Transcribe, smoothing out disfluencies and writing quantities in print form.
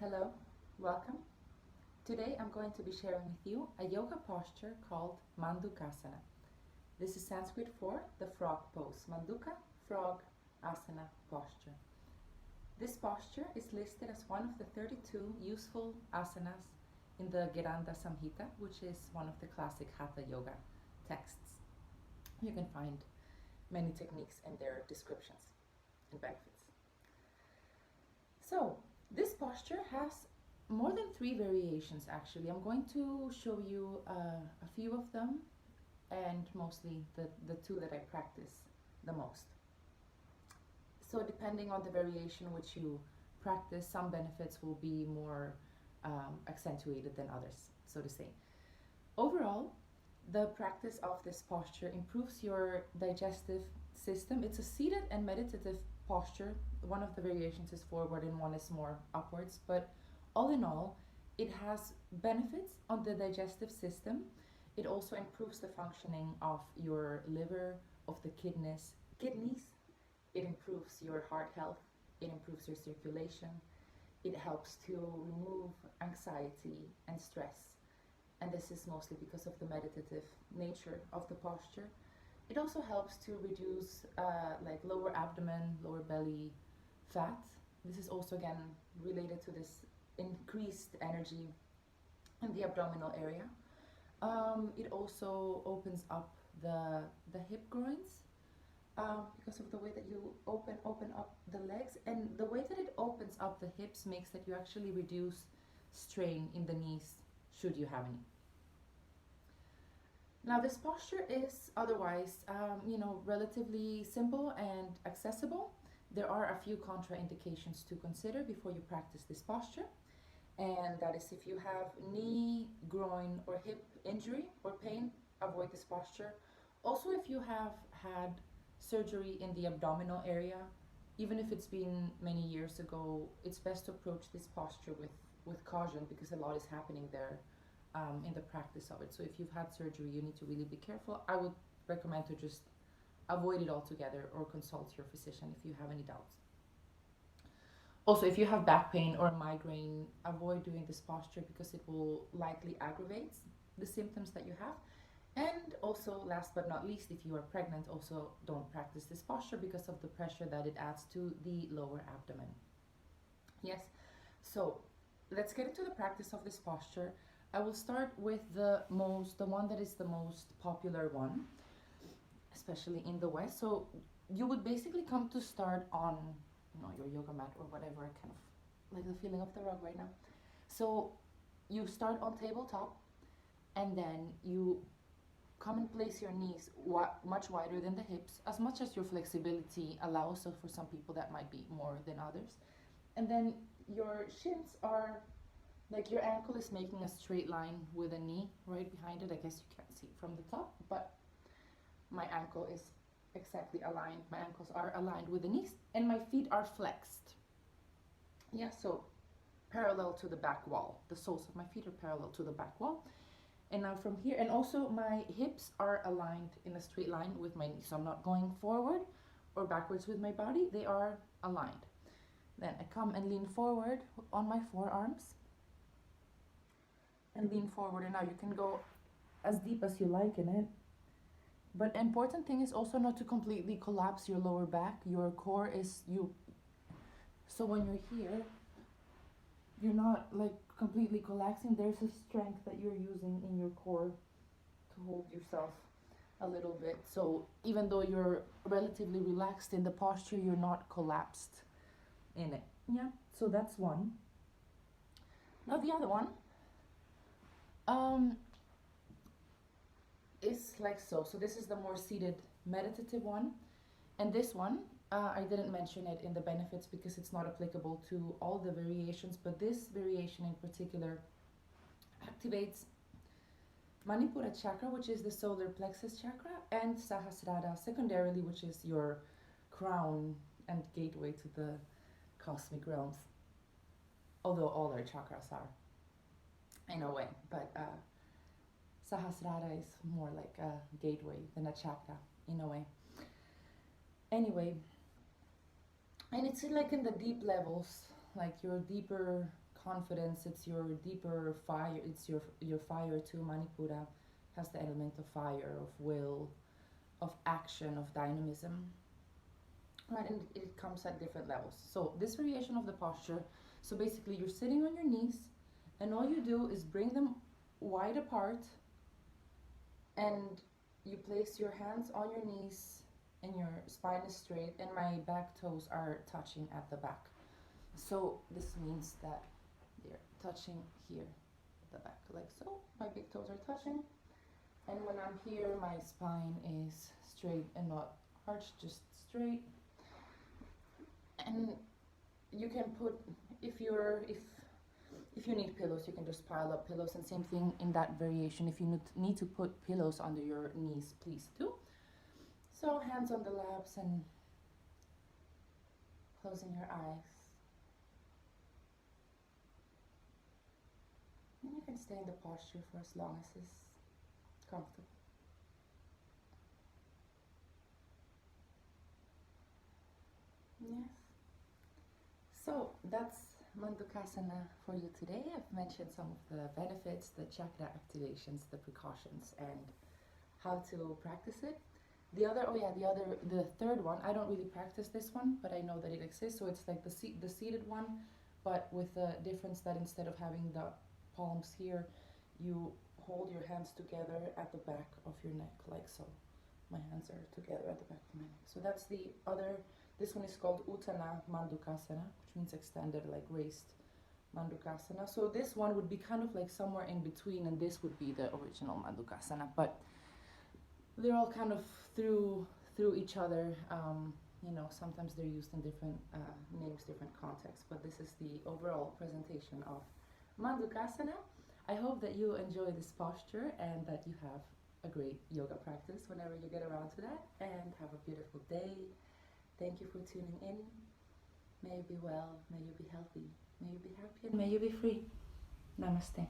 Hello, welcome. Today I'm going to be sharing with you a yoga posture called Mandukāsana. This is Sanskrit for the frog pose. Manduka, frog, asana posture. This posture is listed as one of the 32 useful asanas in the Giranda Samhita, which is one of the classic Hatha yoga texts. You can find many techniques and their descriptions and benefits. So, this posture has more than 3 variations actually. I'm going to show you a few of them and mostly the 2 that I practice the most. So depending on the variation which you practice, some benefits will be more accentuated than others, so to say. Overall, the practice of this posture improves your digestive system. It's a seated and meditative posture. One of the variations is forward and one is more upwards, but all in all, it has benefits on the digestive system. It also improves the functioning of your liver, of the kidneys. It improves your heart health. It improves your circulation. It helps to remove anxiety and stress. And this is mostly because of the meditative nature of the posture. It also helps to reduce like lower abdomen, lower belly fat. This is also again related to this increased energy in the abdominal area. It also opens up the hip groins because of the way that you open up the legs, and the way that it opens up the hips makes that you actually reduce strain in the knees should you have any. Now this posture is otherwise, relatively simple and accessible. There are a few contraindications to consider before you practice this posture, and that is if you have knee, groin, or hip injury or pain, avoid this posture. Also, if you have had surgery in the abdominal area, even if it's been many years ago, it's best to approach this posture with caution because a lot is happening there in the practice of it. So if you've had surgery, you need to really be careful. I would recommend to just avoid it altogether or consult your physician if you have any doubts. Also, if you have back pain or migraine, avoid doing this posture because it will likely aggravate the symptoms that you have. And also, last but not least, if you are pregnant, also don't practice this posture because of the pressure that it adds to the lower abdomen. Yes, so let's get into the practice of this posture. I will start with the one that is the most popular one, especially in the West. So you would basically come to start on, your yoga mat or whatever, kind of like the feeling of the rug right now. So you start on tabletop, and then you come and place your knees much wider than the hips, as much as your flexibility allows. So for some people that might be more than others. And then your shins are like your ankle is making a straight line with a knee right behind it. I guess you can't see it from the top, but my ankle is exactly aligned. My ankles are aligned with the knees, and my feet are flexed. Yeah, so parallel to the back wall. The soles of my feet are parallel to the back wall. And now from here, and also my hips are aligned in a straight line with my knees. So I'm not going forward or backwards with my body. They are aligned. Then I come and lean forward on my forearms. And lean forward, and now you can go as deep as you like in it. But the important thing is also not to completely collapse your lower back. Your core is so when you're here, you're not like completely collapsing. There's a strength that you're using in your core to hold yourself a little bit. So even though you're relatively relaxed in the posture, you're not collapsed in it. Yeah, so that's one. Now the other one is like so. So this is the more seated meditative one, and this one I didn't mention it in the benefits because it's not applicable to all the variations, but this variation in particular activates Maṇipūra chakra, which is the solar plexus chakra, and Sahasrāra secondarily, which is your crown and gateway to the cosmic realms, although all our chakras are in a way, but Sahasrāra is more like a gateway than a chakra in a way. Anyway, and it's like in the deep levels, like your deeper confidence, it's your deeper fire, it's your fire too. Maṇipūra has the element of fire, of will, of action, of dynamism, right? And it comes at different levels. So this variation of the posture, so basically you're sitting on your knees, and all you do is bring them wide apart, and you place your hands on your knees, and your spine is straight, and my back toes are touching at the back. So this means that they're touching here at the back, like so. My big toes are touching, and when I'm here, my spine is straight and not arched, just straight. And you can put, if you need pillows, you can just pile up pillows, and same thing in that variation. If you need to put pillows under your knees, please do. So hands on the laps and closing your eyes. And you can stay in the posture for as long as is comfortable. Yes. So that's Mandukāsana for you today. I've mentioned some of the benefits, the chakra activations, the precautions, and how to practice it. The third one, I don't really practice this one, but I know that it exists. So it's like the seated one, but with the difference that instead of having the palms here, you hold your hands together at the back of your neck, like so. My hands are together at the back of my neck. So that's the other. This one is called Uttana Mandukāsana, which means extended, like raised Mandukāsana. So this one would be kind of like somewhere in between, and this would be the original Mandukāsana. But they're all kind of through each other. You know, sometimes they're used in different names, different contexts. But this is the overall presentation of Mandukāsana. I hope that you enjoy this posture and that you have a great yoga practice whenever you get around to that. And have a beautiful day. Thank you for tuning in. May you be well, may you be healthy, may you be happy, and may you be free. Namaste.